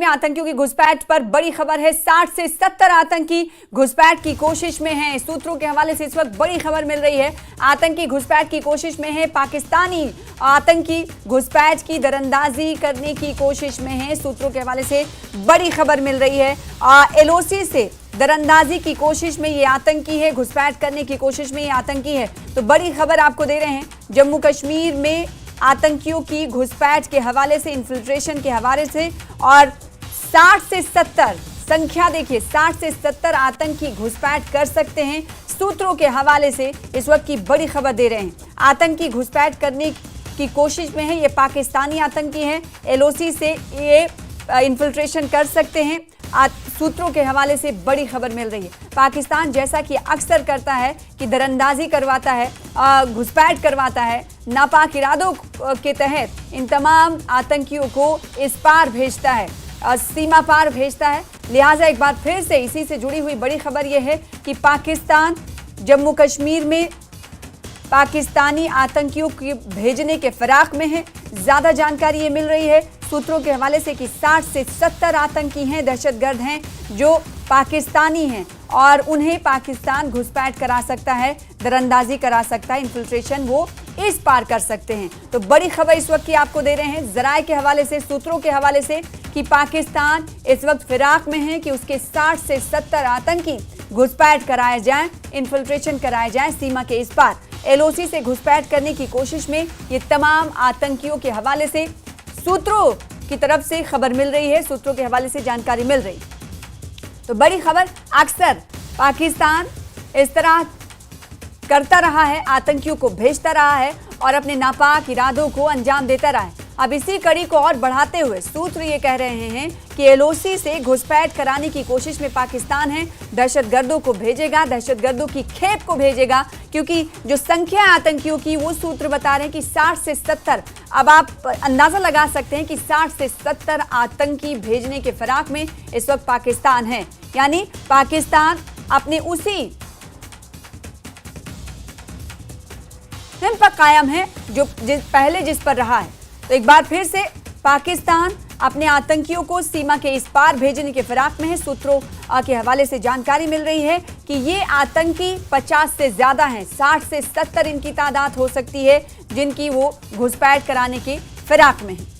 में आतंकियों की घुसपैठ पर बड़ी खबर है। 60 से 70 आतंकी घुसपैठ की कोशिश में हैं। सूत्रों के हवाले से इस वक्त बड़ी खबर मिल रही है। आतंकी घुसपैठ की कोशिश में है। पाकिस्तानी आतंकी घुसपैठ की दरअंदाजी करने की कोशिश में है। सूत्रों के हवाले से बड़ी खबर मिल रही है। एलओसी से दरअंदाजी की कोशिश में ये आतंकी है, घुसपैठ करने की कोशिश में ये आतंकी है। तो बड़ी खबर आपको दे रहे हैं। जम्मू कश्मीर में आतंकियों की घुसपैठ के हवाले से, इन्फिल्ट्रेशन के हवाले से, और 60 से 70 संख्या देखिए, 60 से 70 आतंकी घुसपैठ कर सकते हैं। सूत्रों के हवाले से इस वक्त की बड़ी खबर दे रहे हैं। आतंकी घुसपैठ करने की कोशिश में है। ये पाकिस्तानी आतंकी हैं। एलओसी से ये इन्फिल्ट्रेशन कर सकते हैं। सूत्रों के हवाले से बड़ी खबर मिल रही है। पाकिस्तान जैसा कि अक्सर करता है कि दरअंदाजी करवाता है, घुसपैठ करवाता है, नापाक इरादों के तहत इन तमाम आतंकियों को इस पार भेजता है, सीमा पार भेजता है। लिहाजा एक बार फिर से इसी से जुड़ी हुई बड़ी खबर यह है कि पाकिस्तान जम्मू कश्मीर में पाकिस्तानी आतंकियों के भेजने के फिराक में है। ज्यादा जानकारी ये मिल रही है सूत्रों के हवाले से कि 60 से 70 आतंकी हैं, दहशतगर्द हैं जो पाकिस्तानी हैं, और उन्हें पाकिस्तान घुसपैठ करा सकता है, दरअंदाजी करा सकता है, इन्फिल्ट्रेशन वो इस पार कर सकते हैं। तो बड़ी खबर इस वक्त की आपको दे रहे हैं जराए के हवाले से, सूत्रों के हवाले से, कि पाकिस्तान इस वक्त फिराक में है कि उसके 60 से 70 आतंकी घुसपैठ कराए जाएं, इन्फिल्ट्रेशन कराए जाएं सीमा के इस पार। एलओसी से घुसपैठ करने की कोशिश में ये तमाम आतंकियों के हवाले से सूत्रों की तरफ से खबर मिल रही है, सूत्रों के हवाले से जानकारी मिल रही। तो बड़ी खबर, अक्सर पाकिस्तान इस तरह करता रहा है, आतंकियों को भेजता रहा है और अपने नापाक इरादों को अंजाम देता रहा है। अब इसी कड़ी को और बढ़ाते हुए सूत्र ये कह रहे हैं कि एलओसी से घुसपैठ कराने की कोशिश में पाकिस्तान है, दहशतगर्दों को भेजेगा, दहशतगर्दों की खेप को भेजेगा, क्योंकि जो संख्या आतंकियों की वो सूत्र बता रहे हैं कि 60 से 70। अब आप अंदाजा लगा सकते हैं कि 60 से 70 आतंकी भेजने के फिराक में इस वक्त पाकिस्तान है। यानी पाकिस्तान अपने उसी हिम पर कायम है जो पहले जिस पर रहा है। तो एक बार फिर से पाकिस्तान अपने आतंकियों को सीमा के इस पार भेजने के फिराक में है। सूत्रों के हवाले से जानकारी मिल रही है कि ये आतंकी 50 से ज्यादा हैं, 60 से 70 इनकी तादाद हो सकती है जिनकी वो घुसपैठ कराने के फिराक में है।